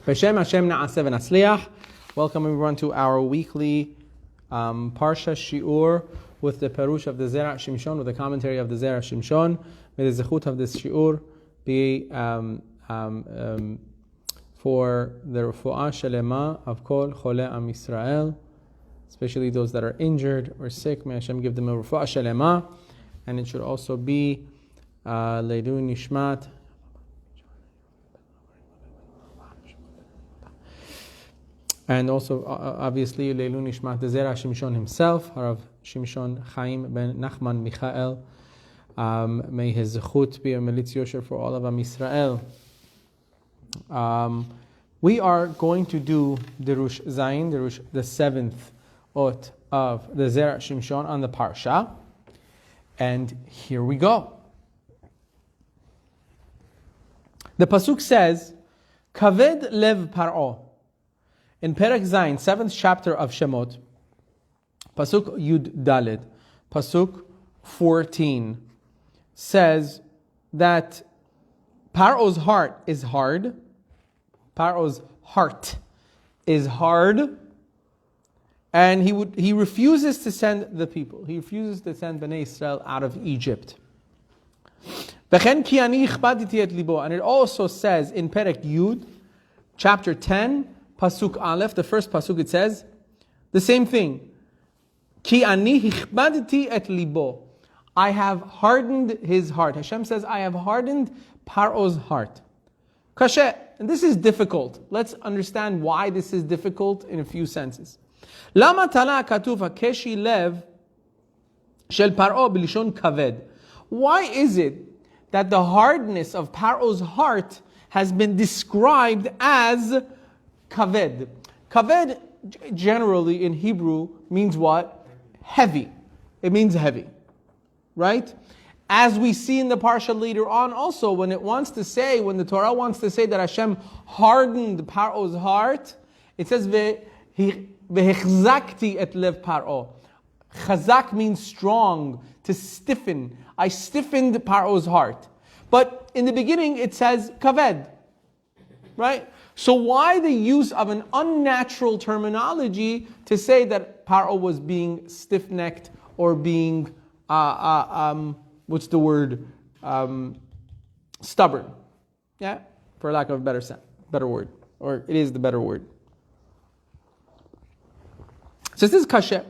B'Shem Hashem na'aseh v'natzliach. Welcome everyone to our weekly Parsha Shiur with the Perush of the Zera Shimshon, with the commentary of the Zera Shimshon. May the zechut of this Shiur be for the Refuah Shalema of Kol Chole Am Yisrael, especially those that are injured or sick. May Hashem give them a Refuah Shalema. And it should also be Leilu Nishmat. And also, obviously, Leilu Nishmat the Zera Shimshon himself, Harav Shimshon Chaim ben Nachman Michael. May his zechut be a melitz yosher for all of Am Yisrael. We are going to do Derush Zayin, the seventh ot of the Zera Shimshon on the Parsha. And here we go. The pasuk says, Kaved lev Paro. In Perek Zayin, 7th chapter of Shemot, pasuk Yud Daled, pasuk 14, says that Paro's heart is hard. Paro's heart is hard. And he refuses to send the people. He refuses to send Bnei Israel out of Egypt. And it also says in Perek Yud, chapter 10, pasuk Aleph, the first pasuk, it says the same thing. Ki ani hichbadti et libo. I have hardened his heart. Hashem says, I have hardened Paro's heart. Kashe, and this is difficult. Let's understand why this is difficult in a few senses. Lama tala katuv hakeshi lev shel Paro b'lishon kaved. Why is it that the hardness of Paro's heart has been described as kaved? Kaved generally in Hebrew means what? Heavy. It means heavy. Right? As we see in the Parsha later on also, when the Torah wants to say that Hashem hardened Paro's heart, it says, Vehechzakti et lev Paro. Chazak means strong, to stiffen. I stiffened Paro's heart. But in the beginning it says kaved. Right? So why the use of an unnatural terminology to say that Paro was being stiff-necked or being, what's the word? Stubborn. Yeah? For lack of a better word. Or it is the better word. So this is kasher.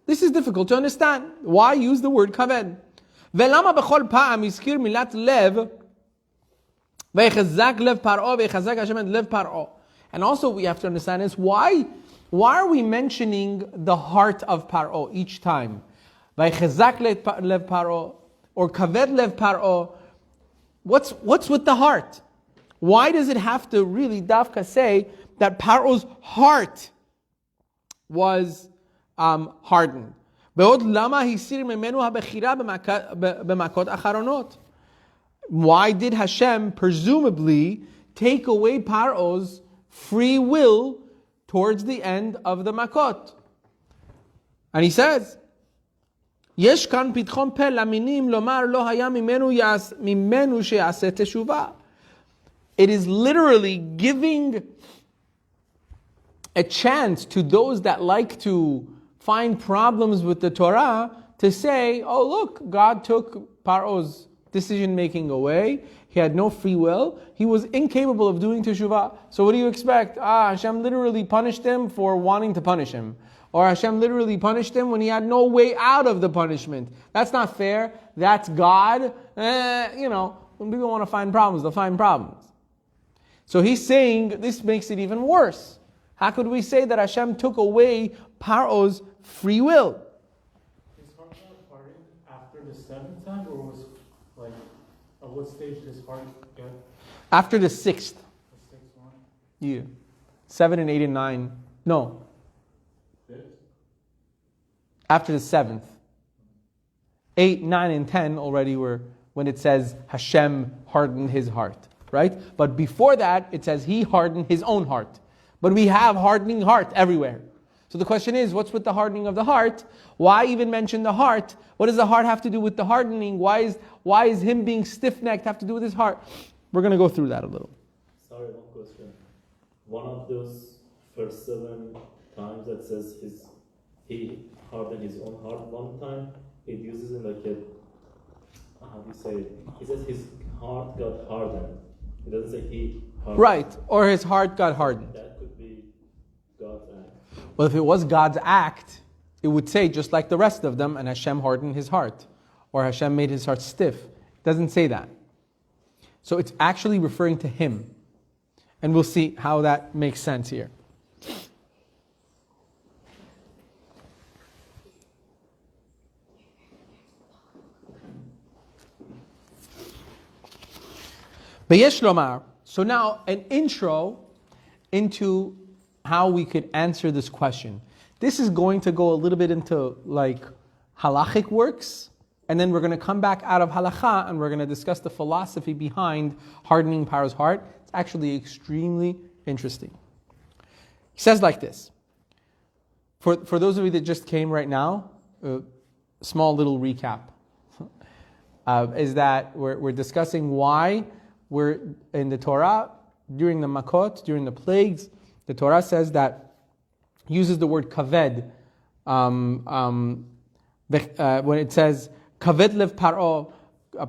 This is difficult to understand. Why use the word kaved? Velama bechol pa'am iskir milat lev v'yechazak lev Paro v'yechazak Hashem et lev Paro. And also we have to understand is why are we mentioning the heart of Paro each time? V'yechazak lev Paro or kaved lev Paro. What's with the heart? Why does it have to really dafka say that Paro's heart was hardened? Why did Hashem presumably take away Paro's free will towards the end of the Makot? And he says, יש כאן פתחון פה למינים לומר לא היה ממנו שיעשה תשובה. It is literally giving a chance to those that like to find problems with the Torah to say, oh look, God took Paro's decision-making away. He had no free will. He was incapable of doing teshuvah. So what do you expect? Hashem literally punished him for wanting to punish him. Or Hashem literally punished him when he had no way out of the punishment. That's not fair. That's God. When people want to find problems, they'll find problems. So he's saying this makes it even worse. How could we say that Hashem took away Paro's free will? His heart got hardened after the seventh time, or was at what stage did his heart get? After the sixth. The sixth one? Yeah. 7 and 8 and 9. No. Fifth? After the seventh. 8, 9, and 10 already were when it says Hashem hardened his heart. Right? But before that, it says he hardened his own heart. But we have hardening heart everywhere. So the question is, what's with the hardening of the heart? Why even mention the heart? What does the heart have to do with the hardening? Why is him being stiff-necked have to do with his heart? We're going to go through that a little. Sorry, one question. one of those first 7 times that says he hardened his own heart. One time it uses it like a, how do you say it? He says his heart got hardened. It doesn't say he hardened. Right, or his heart got hardened. That could be God's act. Well, if it was God's act, it would say just like the rest of them, and Hashem hardened his heart, or Hashem made his heart stiff. It doesn't say that. So it's actually referring to him. And we'll see how that makes sense here. V'yesh lomar. So now an intro into how we could answer this question. This is going to go a little bit into like halachic works, and then we're going to come back out of halacha and we're going to discuss the philosophy behind hardening Paro's heart. It's actually extremely interesting. He says like this. For those of you that just came right now, small little recap is that we're discussing why we're in the Torah during the makot, during the plagues. The Torah says that uses the word kaved when it says kaved lev paro,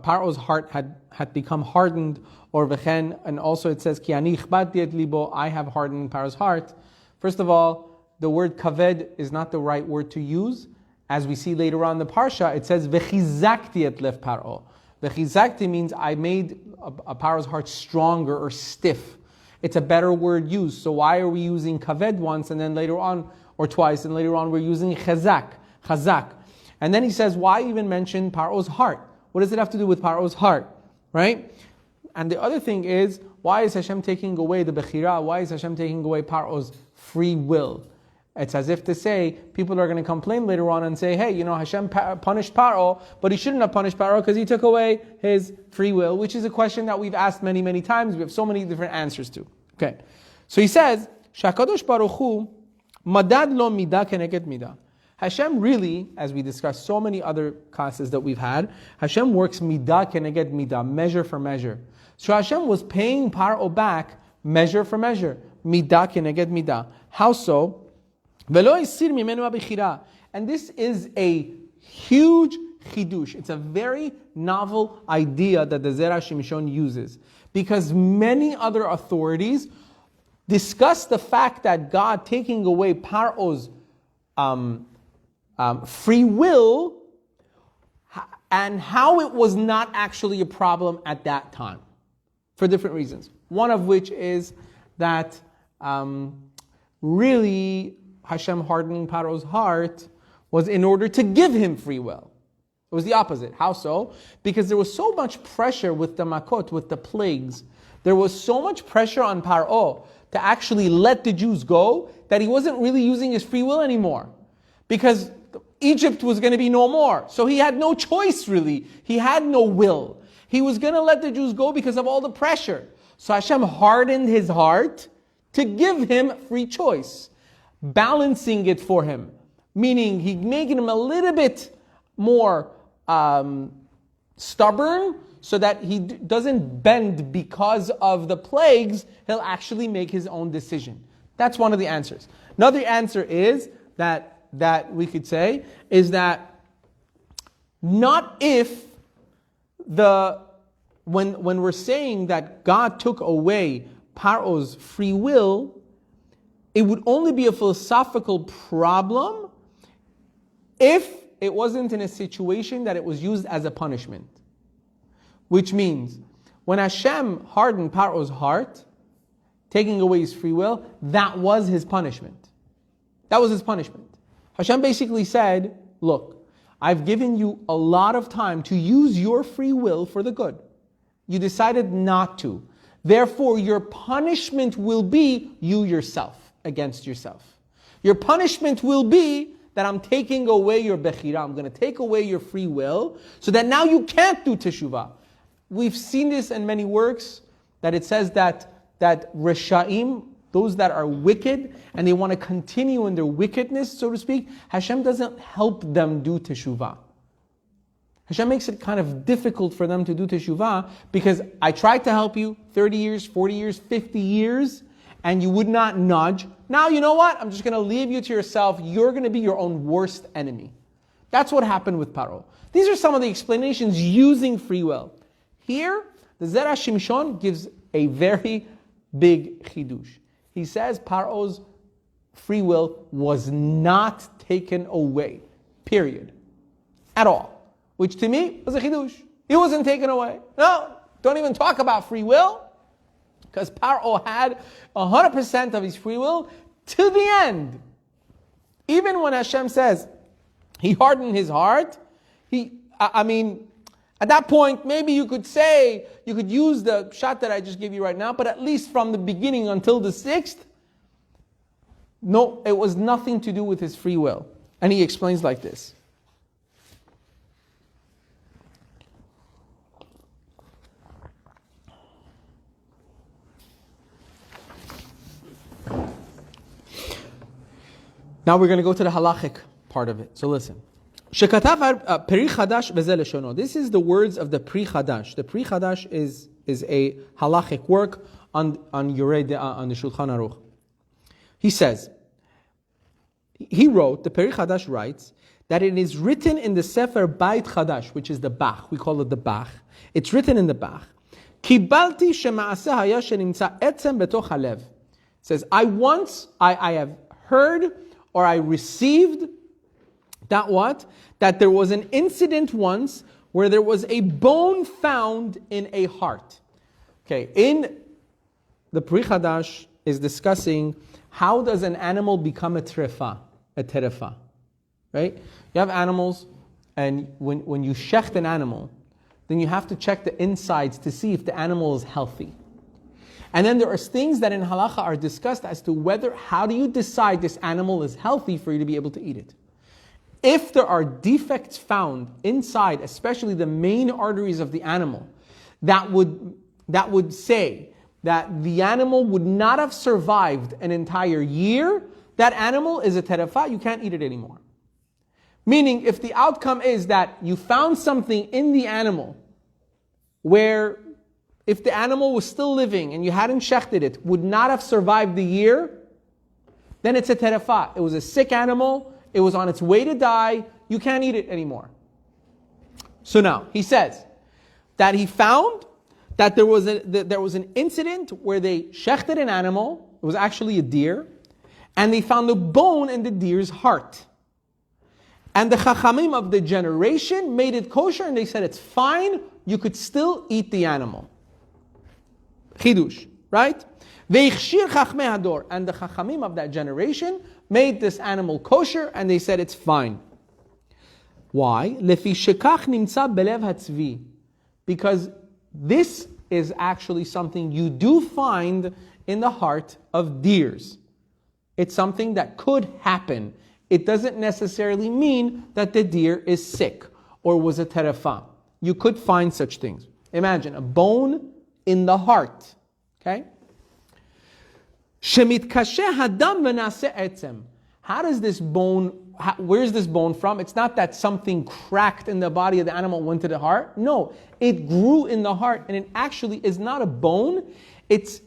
Paro's heart had become hardened, or v'chen, and also it says ki ani ichbadti et libo, I have hardened Paro's heart. First of all, the word kaved is not the right word to use. As we see later on in the parsha, it says v'chizakti et lev paro. V'chizakti means I made a Paro's heart stronger or stiff. It's a better word used. So why are we using kaved once and then later on, or twice, and later on we're using chazak. And then he says, why even mention Paro's heart? What does it have to do with Paro's heart? Right? And the other thing is, why is Hashem taking away the bechira? Why is Hashem taking away Paro's free will? It's as if to say, people are going to complain later on and say, hey, Hashem punished Paro, but he shouldn't have punished Paro because he took away his free will, which is a question that we've asked many, many times. We have so many different answers to. Okay. So he says, Shakadosh Baruch Hu, madad lo midah keneged midah. Hashem really, as we discussed so many other classes that we've had, Hashem works midah keneged midah, measure for measure. So Hashem was paying Paro back measure for measure, midah keneged midah. How so? And this is a huge chidush. It's a very novel idea that the Zera Shimshon uses, because many other authorities discuss the fact that God taking away Paro's free will and how it was not actually a problem at that time for different reasons. One of which is that really Hashem hardening Paro's heart was in order to give him free will. It was the opposite. How so? Because there was so much pressure with the makot, with the plagues. There was so much pressure on Paro to actually let the Jews go that he wasn't really using his free will anymore. Because Egypt was going to be no more. So he had no choice really. He had no will. He was going to let the Jews go because of all the pressure. So Hashem hardened his heart to give him free choice, balancing it for him. Meaning he making him a little bit more stubborn so that he doesn't bend because of the plagues. He'll actually make his own decision. That's one of the answers. Another answer is that we could say is that not if when we're saying that God took away Paro's free will, it would only be a philosophical problem if it wasn't in a situation that it was used as a punishment. Which means, when Hashem hardened Paro's heart, taking away his free will, that was his punishment. That was his punishment. Hashem basically said, look, I've given you a lot of time to use your free will for the good. You decided not to. Therefore, your punishment will be you yourself, against yourself. Your punishment will be that I'm taking away your bechira, I'm going to take away your free will, so that now you can't do teshuvah. We've seen this in many works, that it says that Reshaim, those that are wicked, and they want to continue in their wickedness, so to speak, Hashem doesn't help them do teshuvah. Hashem makes it kind of difficult for them to do teshuvah, because I tried to help you 30 years, 40 years, 50 years, and you would not nudge, now you know what? I'm just going to leave you to yourself. You're going to be your own worst enemy. That's what happened with Paro. These are some of the explanations using free will. Here, the Zera Shimshon gives a very big chidush. He says Paro's free will was not taken away, period, at all. Which to me was a chidush. It wasn't taken away. No, don't even talk about free will, because Paro had 100% of his free will to the end. Even when Hashem says he hardened his heart, at that point, maybe you could say, you could use the shot that I just gave you right now, but at least from the beginning until the 6th, no, it was nothing to do with his free will. And he explains like this. Now we're going to go to the halachic part of it. So listen. Shekatav Peri Chadash Bezel Leshono. This is the words of the Pri Chadash. The Pri Chadash is a halachic work on the Shulchan Aruch. He says, he wrote, the Peri Chadash writes, that it is written in the Sefer Beit Chadash, which is the Bach. We call it the Bach. It's written in the Bach. Kibalti shema'aseh haya shenimtza etzem betoch halev. It says, I have heard or I received that what? That there was an incident once where there was a bone found in a heart. Okay, in the Pri Chadash is discussing how does an animal become a terefa, right? You have animals, and when you shecht an animal, then you have to check the insides to see if the animal is healthy. And then there are things that in halacha are discussed as to how do you decide this animal is healthy for you to be able to eat it. If there are defects found inside, especially the main arteries of the animal, that would say that the animal would not have survived an entire year, that animal is a terefa, you can't eat it anymore. Meaning, if the outcome is that you found something in the animal where if the animal was still living and you hadn't shechted it, would not have survived the year, then it's a terefa. It was a sick animal. It was on its way to die. You can't eat it anymore. So now, he says that he found that there was an incident where they shechted an animal. It was actually a deer. And they found a bone in the deer's heart. And the chachamim of the generation made it kosher and they said it's fine. You could still eat the animal. Chidush, right? Veichshir chachmei hador. And the chachamim of that generation made this animal kosher and they said it's fine. Why? Lefi shekach nimtza belev hatzvi. Because this is actually something you do find in the heart of deers. It's something that could happen. It doesn't necessarily mean that the deer is sick or was a terefa. You could find such things. Imagine a bone in the heart. Okay? How does this bone, where's this bone from? It's not that something cracked in the body of the animal went to the heart. No, it grew in the heart and it actually is not a bone. It's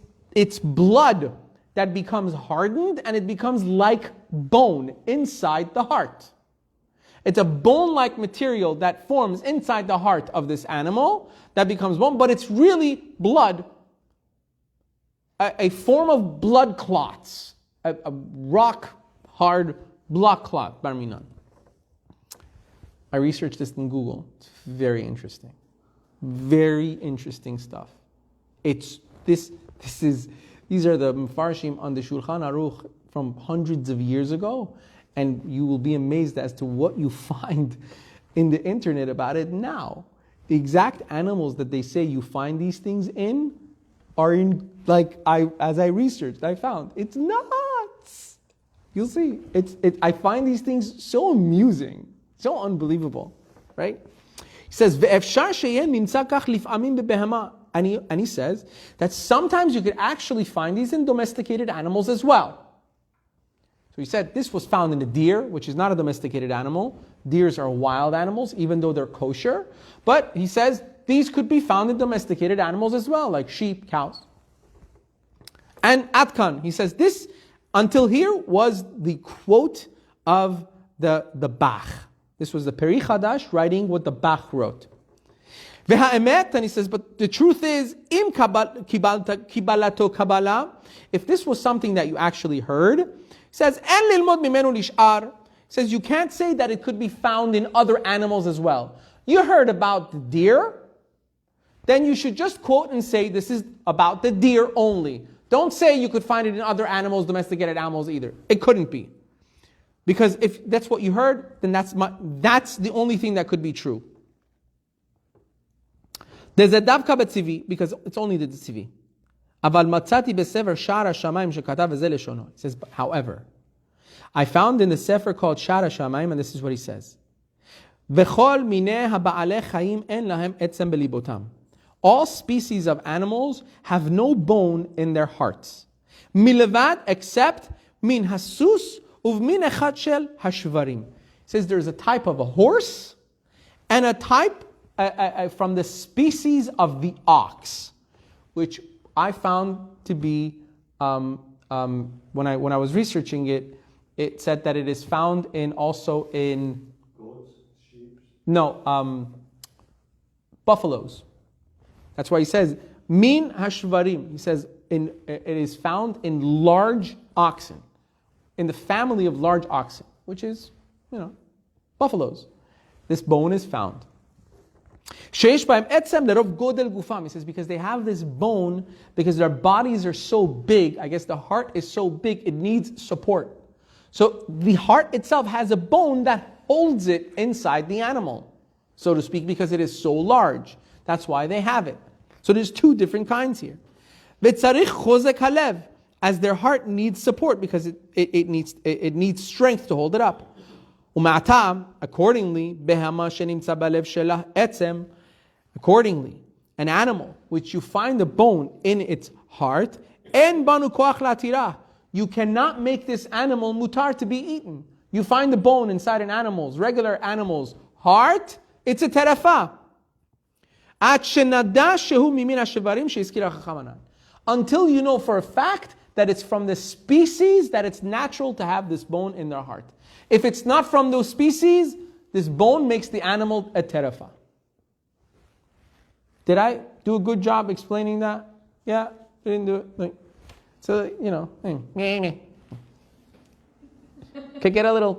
blood that becomes hardened and it becomes like bone inside the heart. It's a bone-like material that forms inside the heart of this animal that becomes bone, but it's really blood, a form of blood clots, a rock-hard blood clot, bar minan. I researched this in Google. It's very interesting. Very interesting stuff. These are the Mefarshim on the Shulchan Aruch from hundreds of years ago, and you will be amazed as to what you find in the internet about it now. The exact animals that they say you find these things in are in, as I researched, I found. It's nuts! You'll see. I find these things so amusing, so unbelievable, right? He says, "Ve'efshar sheyeh nimtza kach lif'amim bebehema." And he says that sometimes you could actually find these in domesticated animals as well. So he said this was found in a deer, which is not a domesticated animal. Deers are wild animals, even though they're kosher. But he says these could be found in domesticated animals as well, like sheep, cows. And Atkan, he says, this until here was the quote of the Bach. This was the Peri Chadash writing what the Bach wrote. Ve'ha'emet, and he says, but the truth is, im kibalato kabbalah, if this was something that you actually heard, he says, en lilmod mimenu lish'ar, he says, you can't say that it could be found in other animals as well. You heard about the deer, then you should just quote and say, this is about the deer only. Don't say you could find it in other animals, domesticated animals either. It couldn't be. Because if that's what you heard, then that's the only thing that could be true. There's a davka betzivi, because it's only the tzivi. Aval matzati besefer shara shamayim shekatav v'zeh leshono. It says, however, I found in the sefer called Shara Shamayim, and this is what he says. V'chol mineh haba'alei chayim en lahem etzem belibotam. All species of animals have no bone in their hearts. Milevad, except min hasus uv min echad shel hashvarim. It says there's a type of a horse and a type from the species of the ox, which I found to be, when I was researching it, it said that it is found also in Goats, sheep. No, buffaloes. That's why he says min hashvarim. He says it is found in large oxen, in the family of large oxen, which is, buffaloes. This bone is found. He says because they have this bone, because their bodies are so big, I guess the heart is so big, it needs support. So the heart itself has a bone that holds it inside the animal, so to speak, because it is so large. That's why they have it. So there's two different kinds here. As their heart needs support, because it needs strength to hold it up. Accordingly, an animal which you find a bone in its heart, you cannot make this animal mutar to be eaten. You find the bone inside an animal's, regular animal's heart, it's a terefa. Until you know for a fact that it's from the species that it's natural to have this bone in their heart. If it's not from those species, this bone makes the animal a terefa. Did I do a good job explaining that? Yeah, I didn't do it. So, could get a little,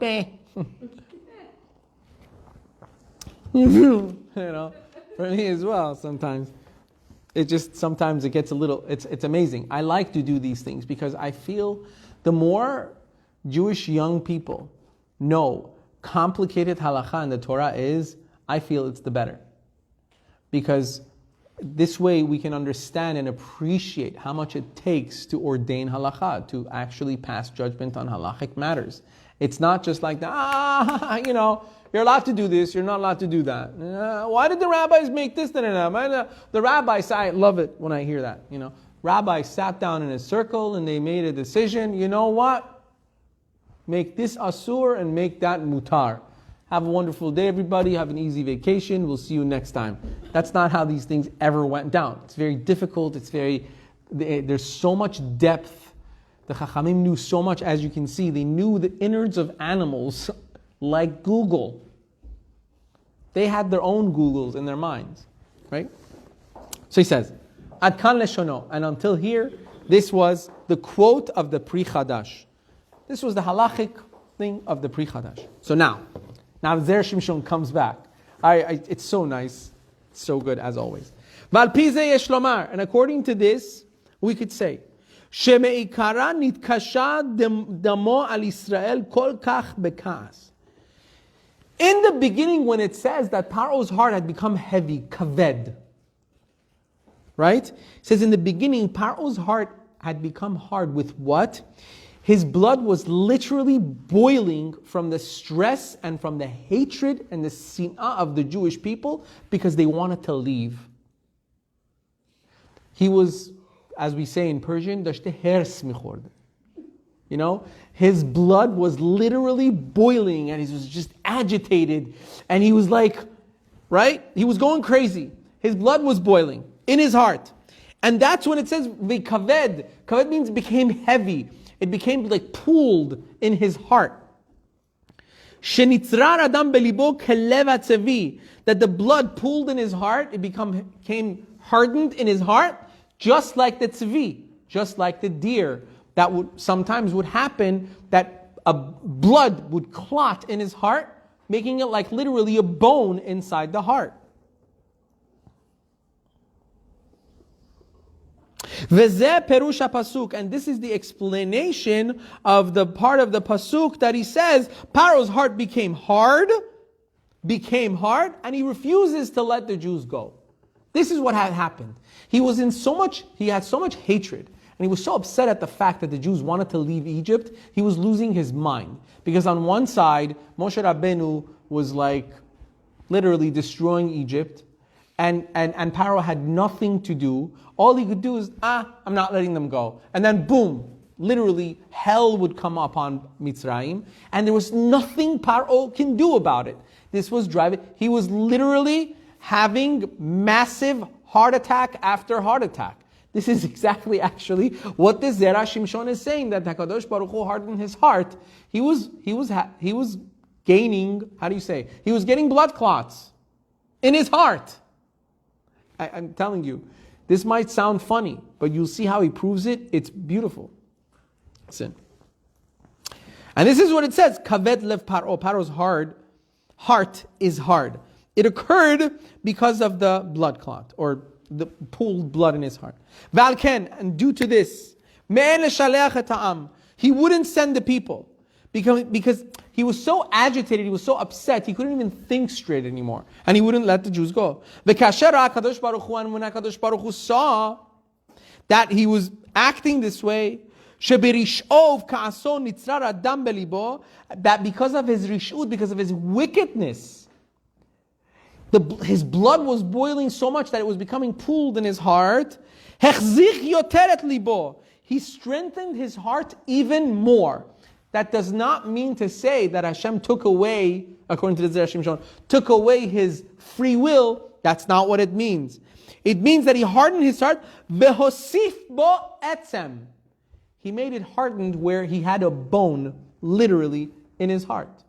for me as well sometimes. Sometimes it gets a little, it's amazing. I like to do these things because I feel the more Jewish young people know complicated halakha in the Torah is, I feel it's the better. Because this way we can understand and appreciate how much it takes to ordain halakha, to actually pass judgment on halachic matters. It's not just like, you're allowed to do this, you're not allowed to do that. Why did the rabbis make this? The rabbis, I love it when I hear that. Rabbis sat down in a circle and they made a decision. You know what? Make this asur and make that mutar. Have a wonderful day, everybody. Have an easy vacation. We'll see you next time. That's not how these things ever went down. It's very difficult. There's so much depth. The Chachamim knew so much, as you can see. They knew the innards of animals like Google. They had their own Googles in their minds, right? So he says, Ad kan leshono, and until here, this was the quote of the Pri Chadash. This was the halachic thing of the Pri Chadash. So now Zera Shimshon comes back. It's so nice, so good as always. Val pi ze yesh lomar, and according to this, we could say, shemeikara nitkasha damo al Israel kol kach bekas. In the beginning, when it says that Paro's heart had become heavy, kaved, right? It says in the beginning, Paro's heart had become hard with what? His blood was literally boiling from the stress and from the hatred and the sin'ah of the Jewish people because they wanted to leave. He was, as we say in Persian, dashte hers mikhord. His blood was literally boiling and he was just agitated. And he was like, right? He was going crazy. His blood was boiling in his heart. And that's when it says v'kaved. Kaved means became heavy. It became like pooled in his heart. Shenitzrar adam belibo kelev hatzevi. That the blood pooled in his heart, it became hardened in his heart, just like the tzvi, just like the deer. That sometimes would happen, that a blood would clot in his heart, making it like literally a bone inside the heart. V'zeh perush pasuk, and this is the explanation of the part of the pasuk that he says, Paro's heart became hard, and he refuses to let the Jews go. This is what had happened. He had so much hatred, and he was so upset at the fact that the Jews wanted to leave Egypt, he was losing his mind. Because on one side, Moshe Rabbeinu was like literally destroying Egypt, and Paro had nothing to do. All he could do is, I'm not letting them go. And then boom, literally hell would come upon Mitzrayim, and there was nothing Paro can do about it. This was driving, he was literally having massive heart attack after heart attack. This is exactly actually what the Zera Shimshon is saying, that HaKadosh Baruch Hu hardened his heart. He was gaining, he was getting blood clots in his heart. I'm telling you, this might sound funny, but you'll see how he proves it. It's beautiful. Listen. And this is what it says, Kaved lev Paro. Paro's heart is hard. It occurred because of the blood clot, or the pooled blood in his heart. Valken, and due to this, he wouldn't send the people because he was so agitated, he was so upset, he couldn't even think straight anymore, and he wouldn't let the Jews go. And when HaKadosh Baruch Hu saw that he was acting this way, that because of his rishut, because of his wickedness, his blood was boiling so much that it was becoming pooled in his heart. He strengthened his heart even more. That does not mean to say that Hashem took away, according to the Zera Shimshon, took away his free will. That's not what it means. It means that he hardened his heart. Vehosif bo etzem. He made it hardened where he had a bone, literally, in his heart.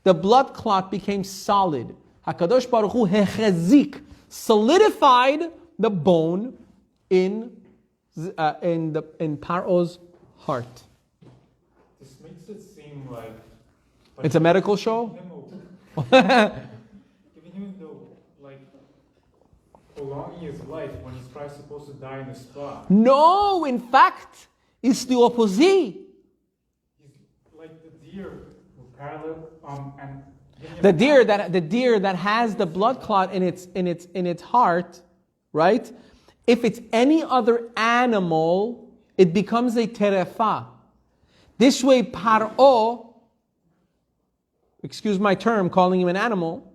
The blood clot became solid. HaKadosh Baruch Hu hechazik, solidified the bone in Paro's heart. This makes it seem like It's a medical show? giving him prolonging his life when he's probably supposed to die in the spot. No, in fact, it's the opposite. He's like the deer with parallel and The deer that has the blood clot in its heart, right? If it's any other animal, it becomes a terefa. This way, Paro, excuse my term, calling him an animal,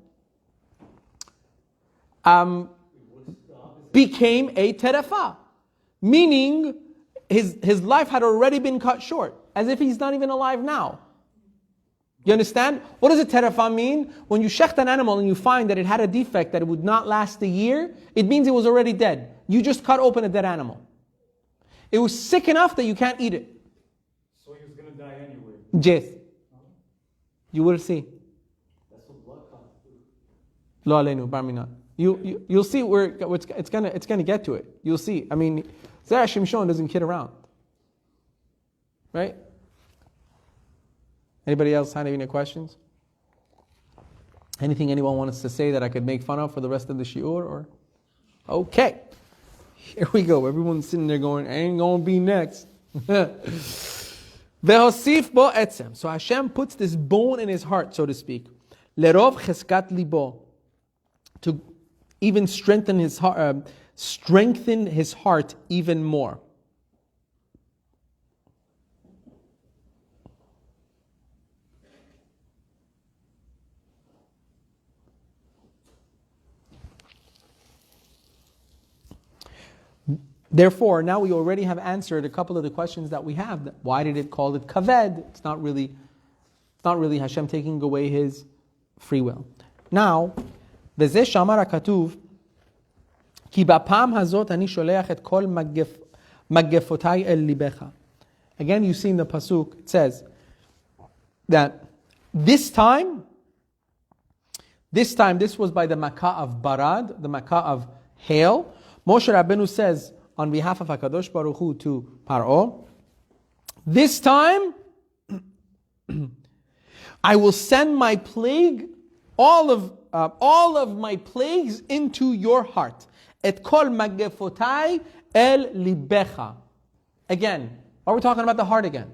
became a terefa, meaning his life had already been cut short, as if he's not even alive now. You understand? What does a terefa mean? When you shecht an animal and you find that it had a defect that it would not last a year, it means it was already dead. You just cut open a dead animal. It was sick enough that you can't eat it. So he was going to die anyway. Yes. You will see. That's what blood clots do. Lo aleinu, bar minan. You'll see where it's gonna get to it. You'll see. I mean, Zera Shimshon doesn't kid around. Right? Anybody else have any questions? Anything anyone wants to say that I could make fun of for the rest of the shiur? Or okay, here we go. Everyone's sitting there going, "I ain't gonna be next." Vehosif bo etzem. So Hashem puts this bone in his heart, so to speak. Lerov cheskat libo, to even strengthen his heart even more. Therefore, now we already have answered a couple of the questions that we have. Why did it call it kaved? It's not really Hashem taking away his free will. Now, v'zeh shamar hakatuv כי בפעם הזאת אני שולח את כל מגפותיי אל ליבך. Again, you see in the pasuk, it says that this time, this was by the Makkah of Barad, the Makkah of hail. Moshe Rabbeinu says on behalf of HaKadosh Baruch Hu to Paro, this time I will send my plague, all of my plagues into your heart. Et kol magefotai el libecha. Again, are we talking about the heart again?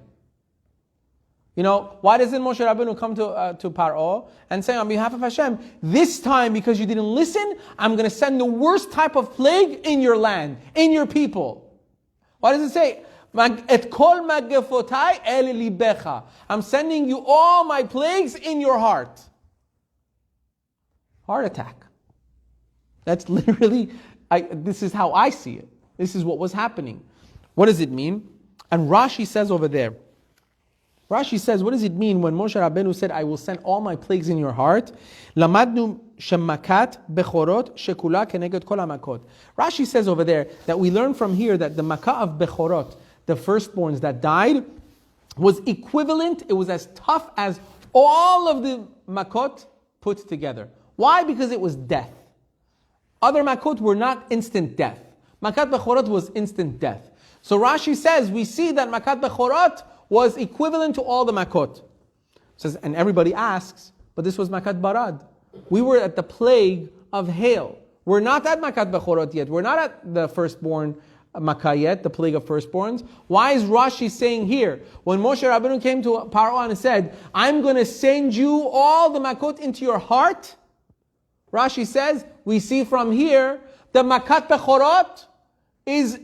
You know, why doesn't Moshe Rabbeinu come to Paro and say on behalf of Hashem, this time because you didn't listen, I'm going to send the worst type of plague in your land, in your people. Why does it say, Et kol magefotai el libecha? I'm sending you all my plagues in your heart. Heart attack. That's literally, this is how I see it. This is what was happening. What does it mean? And Rashi says over there, Rashi says, what does it mean when Moshe Rabbeinu said, I will send all my plagues in your heart? Lamadnu shemakat bechorot shekula keneged kol hamakot. Rashi says over there that we learn from here that the makkah of bechorot, the firstborns that died, was equivalent, it was as tough as all of the makot put together. Why? Because it was death. Other makot were not instant death. Makat bechorot was instant death. So Rashi says, we see that makat bechorot was equivalent to all the makot. Says, and everybody asks, but this was makat barad. We were at the plague of hail. We're not at makat bechorot yet. We're not at the firstborn makkah yet, the plague of firstborns. Why is Rashi saying here, when Moshe Rabbeinu came to Paro and said, I'm going to send you all the makot into your heart? Rashi says, we see from here, the makat bechorot is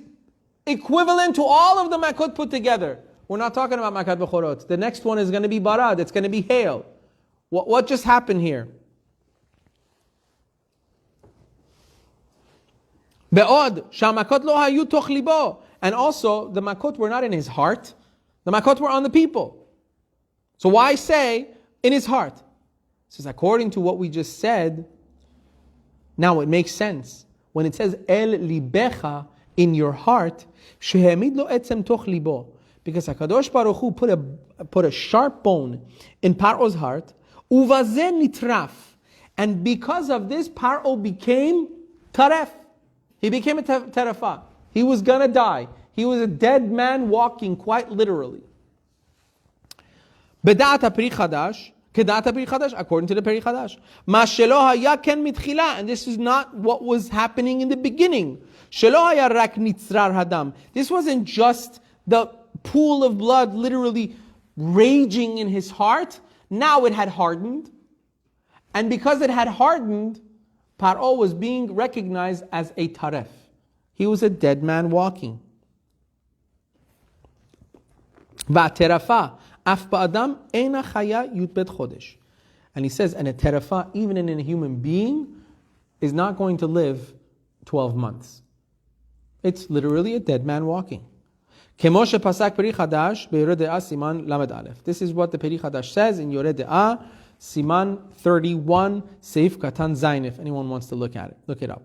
equivalent to all of the makot put together. We're not talking about makat bechorot. The next one is going to be barad. It's going to be hail. What just happened here? Be'od shamakot lo hayu toch libo. And also, the makot were not in his heart. The makot were on the people. So why say in his heart? It says, according to what we just said, now it makes sense. When it says el libecha, in your heart, shehemid lo etzem toch libo. Because HaKadosh Baruch Hu put a sharp bone in Paro's heart, uvazen nitraf. And because of this, Paro became taref. He became a terefa. He was gonna die. He was a dead man walking, quite literally. Beda'at Pri Chadash, Keda'at Pri Chadash, according to the Pri Chadash. Ma shelo haya ken mitchila, and this is not what was happening in the beginning. Shelo haya rak nitzrar hadam. This wasn't just the pool of blood literally raging in his heart. Now it had hardened. And because it had hardened, Paro was being recognized as a taref. He was a dead man walking. And he says, and a terefa, even in a human being, is not going to live 12 months. It's literally a dead man walking. This is what the Peri Chadash says in Yoreh De'ah, Siman 31, Seif Katan Zayin, if anyone wants to look at it. Look it up.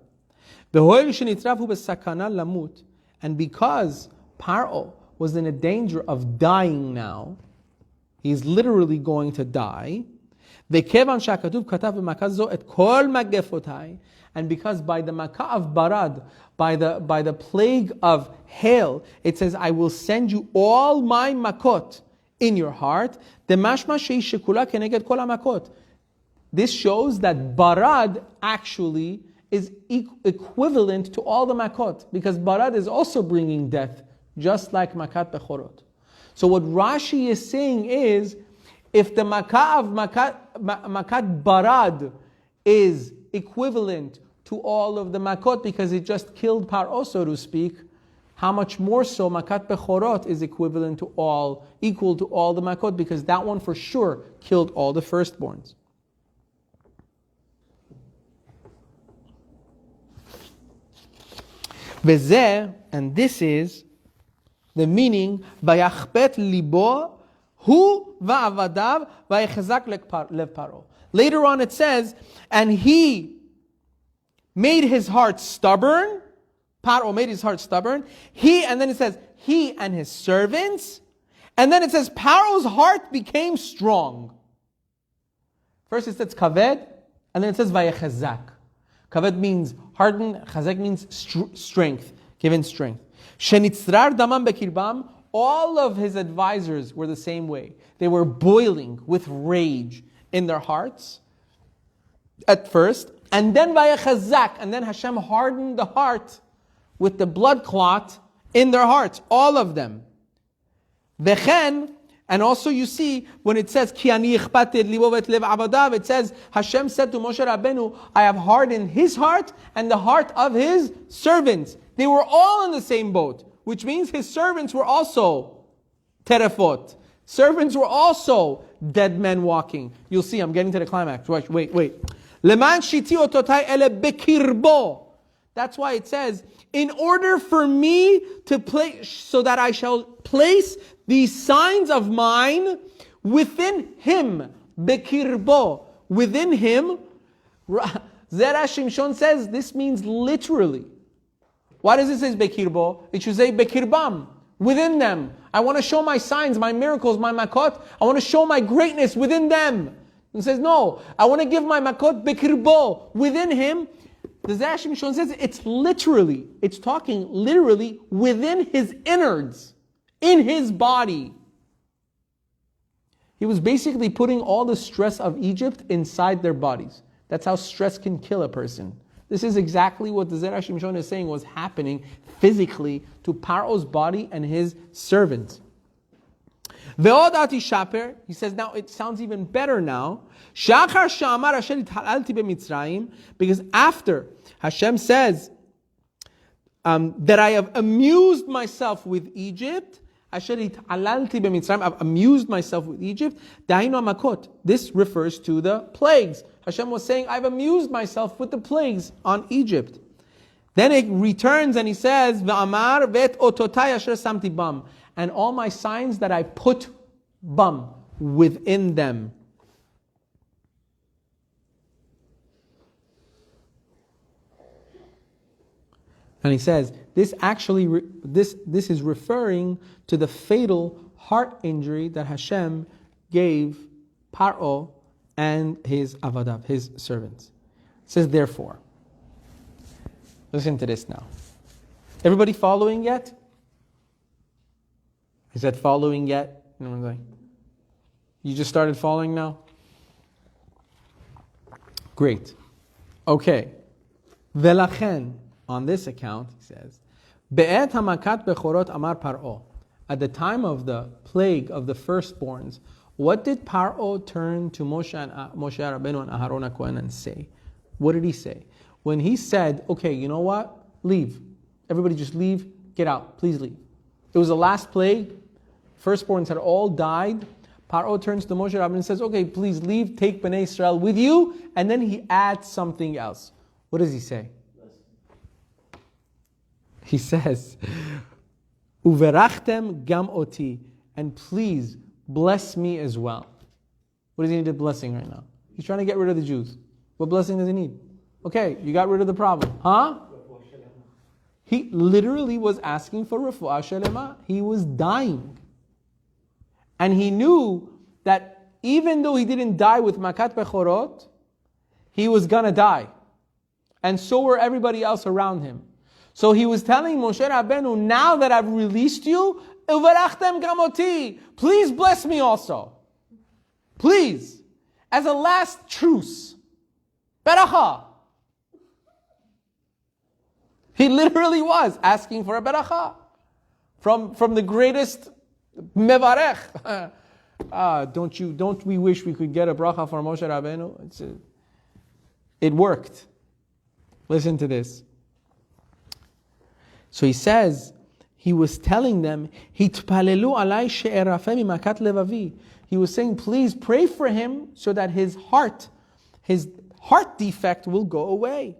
And because Paro was in a danger of dying now, he's literally going to die. And because by the makkah of barad, by the plague of hail, it says, I will send you all my makot in your heart. This shows that barad actually is equivalent to all the makot, because barad is also bringing death, just like makat bechorot. So what Rashi is saying is, if the makkah of makat barad is equivalent to all of the makot because it just killed Paro, so to speak, how much more so makat bechorot is equal to all the makot, because that one for sure killed all the firstborns. Vezeh, and this is the meaning, vayachbet libo hu va'avadav vayechazak lev Paro. Later on it says, and he made his heart stubborn. Paro made his heart stubborn. And then it says, he and his servants. And then it says, Paro's heart became strong. First it says kaved, and then it says vayechazak. Kaved means hardened, chazak means strength, given strength. Shenitzrar damam bekirbam, all of his advisors were the same way. They were boiling with rage in their hearts at first. And then vayechazak, and then Hashem hardened the heart with the blood clot in their hearts, all of them. Vechen, and also you see when it says Ki ani ichpated libo vet lev abadav, it says Hashem said to Moshe Rabbeinu, I have hardened his heart and the heart of his servants. They were all in the same boat, which means his servants were also terefot. Servants were also dead men walking. You'll see, I'm getting to the climax. Wait. Leman shiti ototai ele bekirbo. That's why it says, in order for me to place, so that I shall place these signs of mine within him, bekirbo, within him. Zera Shimshon says this means literally. Why does it say bekirbo? It should say bekirbam, within them. I want to show my signs, my miracles, my makot. I want to show my greatness within them. It says no, I want to give my makot bekirbo, within him. The Zera Shimshon says it's talking literally within his innards, in his body. He was basically putting all the stress of Egypt inside their bodies. That's how stress can kill a person. This is exactly what the Zera Shimshon is saying was happening physically to Paro's body and his servants. Ve'odati shaper, he says now it sounds even better now. Shachar shamar asher ithalalti b'Mitzrayim, because after Hashem says that I have amused myself with Egypt, asher ithalalti b'Mitzrayim, I've amused myself with Egypt. Dainu makot. This refers to the plagues. Hashem was saying, I've amused myself with the plagues on Egypt. Then it returns and he says, Ve'amar vet ototai asher samti bam, and all my signs that I put bam within them. And he says, this is referring to the fatal heart injury that Hashem gave Paro and his avadav, his servants. It says, therefore, listen to this now. Everybody following yet? Is that following yet? No one's like, you just started following now? Great. Okay. Velachen, on this account, he says, Be'et hamakat bechorot amar Paro. At the time of the plague of the firstborns, what did Paro turn to Moshe Rabbeinu and Aharon HaKohen and say? What did he say? When he said, okay, you know what? Leave. Everybody just leave. Get out. Please leave. It was the last plague. Firstborns had all died. Paro turns to Moshe Rabbeinu and says, okay, please leave. Take Bnei Israel with you. And then he adds something else. What does he say? He says, Uverachtem gam oti, and please bless me as well. What does he need a blessing right now? He's trying to get rid of the Jews. What blessing does he need? Okay, you got rid of the problem. Huh? He literally was asking for refuah shelema. He was dying. And he knew that even though he didn't die with makat bechorot, he was gonna die. And so were everybody else around him. So he was telling Moshe Rabbeinu, now that I've released you, uvarachtem gamoti, please bless me also. Please. As a last truce. Beracha. He literally was asking for a beracha. From the greatest mevarech. Don't we wish we could get a bracha for Moshe Rabbeinu? It worked. Listen to this. So he says, he was telling them, Hitpalelu alai she'erafem makat levavi. He was saying, please pray for him so that his heart defect will go away.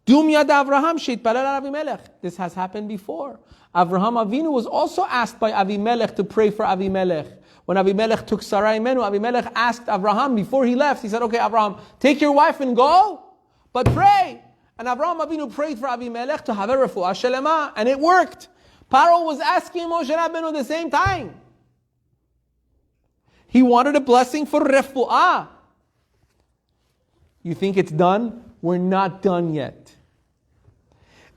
Dum yad Avraham she'itpalel al Avimelech. This has happened before. Avraham Avinu was also asked by Avimelech to pray for Avimelech. When Avimelech took Sarai Menu, Avimelech asked Avraham before he left, he said, okay, Avraham, take your wife and go, but pray. And And Avraham Avinu prayed for Avimelech to have a refuah shelema, and it worked. Paro was asking Moshe Rabbeinu at the same time. He wanted a blessing for refuah. You think it's done? We're not done yet.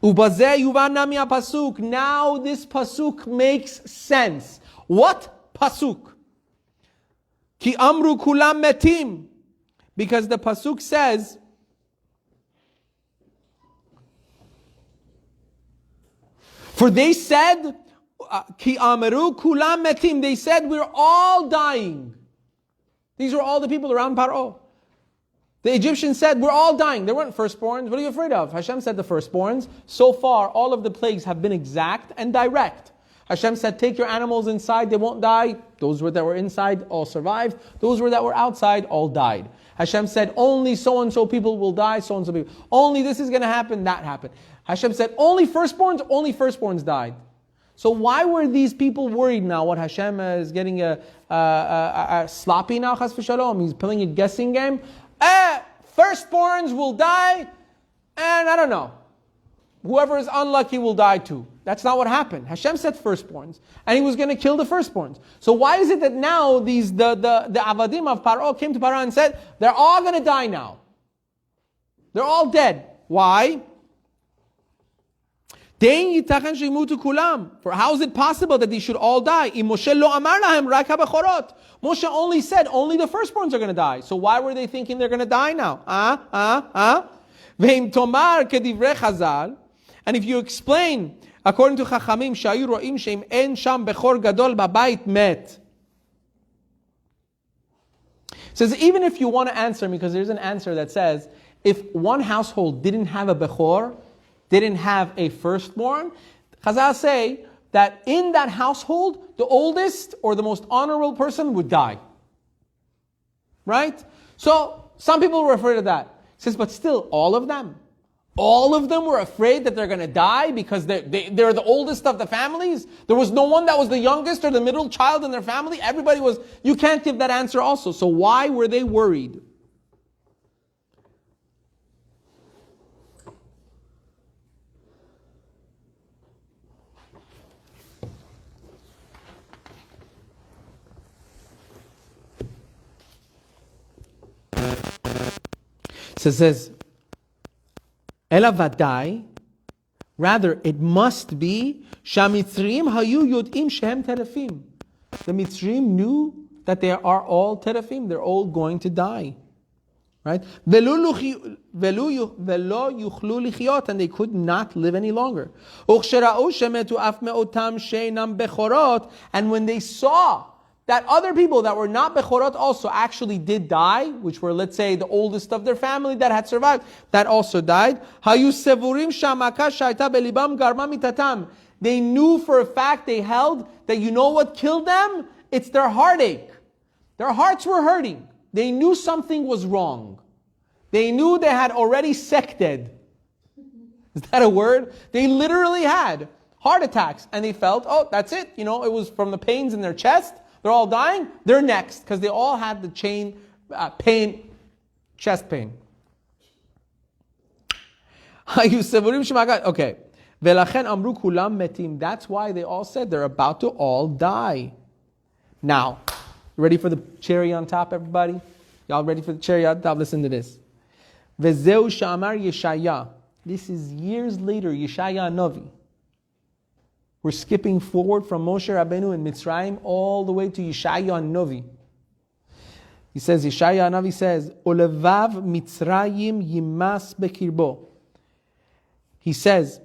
Ubazeh yuvan nami pasuk. Now this pasuk makes sense. What pasuk? Ki amru kulam metim. Because the pasuk says, for they said, Ki amaru kulam metim. They said, we're all dying. These were all the people around Paro. The Egyptians said, we're all dying. They weren't firstborns. What are you afraid of? Hashem said the firstborns. So far, all of the plagues have been exact and direct. Hashem said, take your animals inside, they won't die. Those that were inside all survived. Those that were outside all died. Hashem said, only so-and-so people will die, so-and-so people. Only this is going to happen, that happened. Hashem said, only firstborns died. So why were these people worried now? What, Hashem is getting a sloppy now, chas v'shalom? He's playing a guessing game? Firstborns will die, and I don't know. Whoever is unlucky will die too. That's not what happened. Hashem said firstborns, and He was going to kill the firstborns. So why is it that now the avadim of Paro came to Paro and said, they're all going to die now? They're all dead. Why? For how is it possible that they should all die? Moshe only said, only the firstborns are going to die. So why were they thinking they're going to die now? And if you explain, according to Chachamim, שהיו רואים שאם אין שם בכור גדול בבית מת. Says, even if you want to answer, because there's an answer that says, if one household didn't have a bechor, didn't have a firstborn, Chazal say that in that household, the oldest or the most honorable person would die. Right? So, some people were afraid of that. He says, but still, all of them were afraid that they're going to die because they're the oldest of the families. There was no one that was the youngest or the middle child in their family. Everybody was, you can't give that answer also. So why were they worried? So it says, Ela vadai, rather it must be Shamitzrim hayu yodim shehem terafim. The Mitzrim knew that they are all terafim, they're all going to die. Right? Velo yuchlu lichyot, and they could not live any longer. And when they saw that other people that were not Bechorot also actually did die, which were, let's say, the oldest of their family that had survived, that also died. They knew for a fact, they held, that you know what killed them? It's their heartache. Their hearts were hurting. They knew something was wrong. They knew they had already sected. Is that a word? They literally had heart attacks, and they felt, oh, that's it. You know, it was from the pains in their chest. They're all dying. They're next because they all had the pain, chest pain. Okay. That's why they all said they're about to all die. Now, ready for the cherry on top, everybody? Y'all ready for the cherry on top? Listen to this. This is years later, Yeshaya Novi. We're skipping forward from Moshe Rabbeinu in Mitzrayim all the way to Yeshaya Novi. He says, Yeshaya Novi says, Olevav Mitzrayim yimas bekirbo. He says,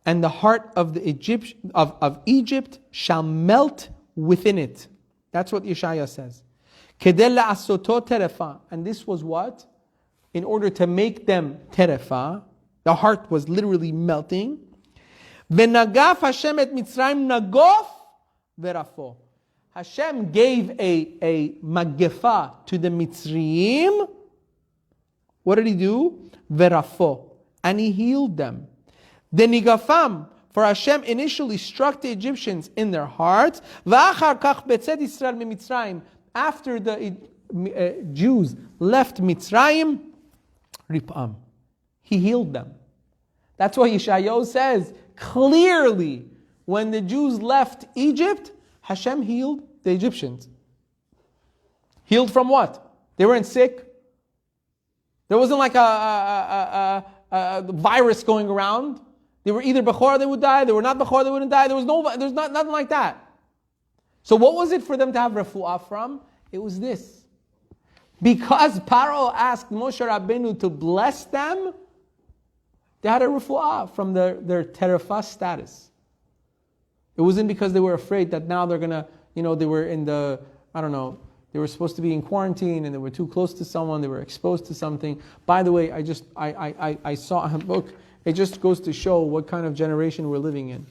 and the heart of the of Egypt shall melt within it. That's what Yeshaya says. Kedel la'asoto terefa. And this was what? In order to make them terefa. The heart was literally melting. V'nagaf Hashem et Mitzrayim nagof verafo. Hashem gave a magefa to the Mitzrayim. What did He do? Verafo. And He healed them. The nigafam, for Hashem initially struck the Egyptians in their hearts. V'achar kach betzed Yisrael miMitzrayim. After the Jews left Mitzrayim, ripam. He healed them. That's why Yeshayahu says clearly, when the Jews left Egypt, Hashem healed the Egyptians. Healed from what? They weren't sick. There wasn't like a virus going around. They were either Bechor, they would die. They were not Bechor, they wouldn't die. There's nothing like that. So what was it for them to have refuah from? It was this. Because Paro asked Moshe Rabbeinu to bless them, they had a refuah from their terefah status. It wasn't because they were afraid that now they're going to, they were in the, they were supposed to be in quarantine and they were too close to someone, they were exposed to something. By the way, I saw a book, it just goes to show what kind of generation we're living in.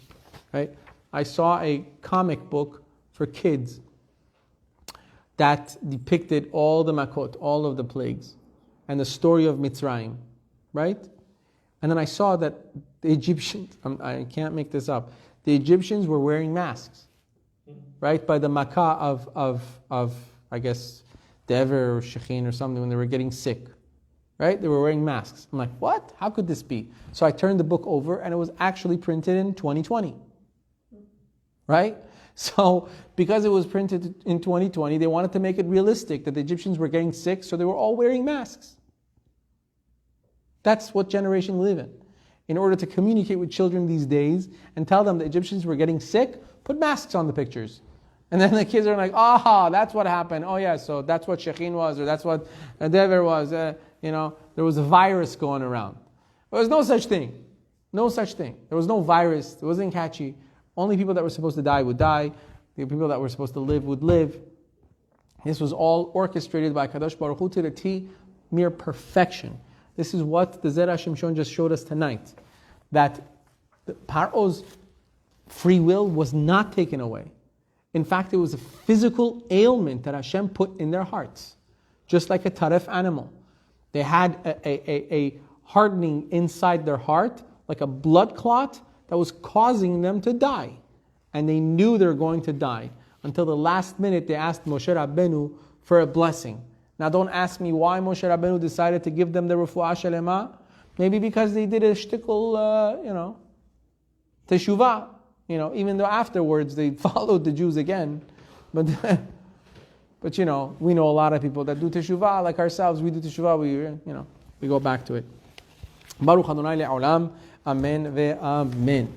Right? I saw a comic book for kids that depicted all the makot, all of the plagues, and the story of Mitzrayim. Right? And then I saw that the Egyptians, I can't make this up, the Egyptians were wearing masks. Right? By the makkah of I guess, Dever or Shekhin or something, when they were getting sick. Right? They were wearing masks. I'm like, what? How could this be? So I turned the book over and it was actually printed in 2020. Right? So, because it was printed in 2020, they wanted to make it realistic that the Egyptians were getting sick, so they were all wearing masks. That's what generation we live in. In order to communicate with children these days and tell them the Egyptians were getting sick, put masks on the pictures. And then the kids are like, that's what happened. Oh yeah, so that's what Shekhin was, or that's what Dever was. There was a virus going around. There was no such thing. No such thing. There was no virus. It wasn't catchy. Only people that were supposed to die would die. The people that were supposed to live would live. This was all orchestrated by Kadosh Baruch Hu to the T, mere perfection. This is what the Zera Shimshon just showed us tonight. That Paro's free will was not taken away. In fact, it was a physical ailment that Hashem put in their hearts. Just like a taref animal. They had a hardening inside their heart, like a blood clot, that was causing them to die. And they knew they were going to die. Until the last minute, they asked Moshe Rabbeinu for a blessing. Now don't ask me why Moshe Rabbeinu decided to give them the refuah shalema. Maybe because they did a shtickle, teshuvah. Even though afterwards they followed the Jews again. But we know a lot of people that do teshuvah, like ourselves, we do teshuvah, we go back to it. Baruch Adonai le'olam, amen ve'amen.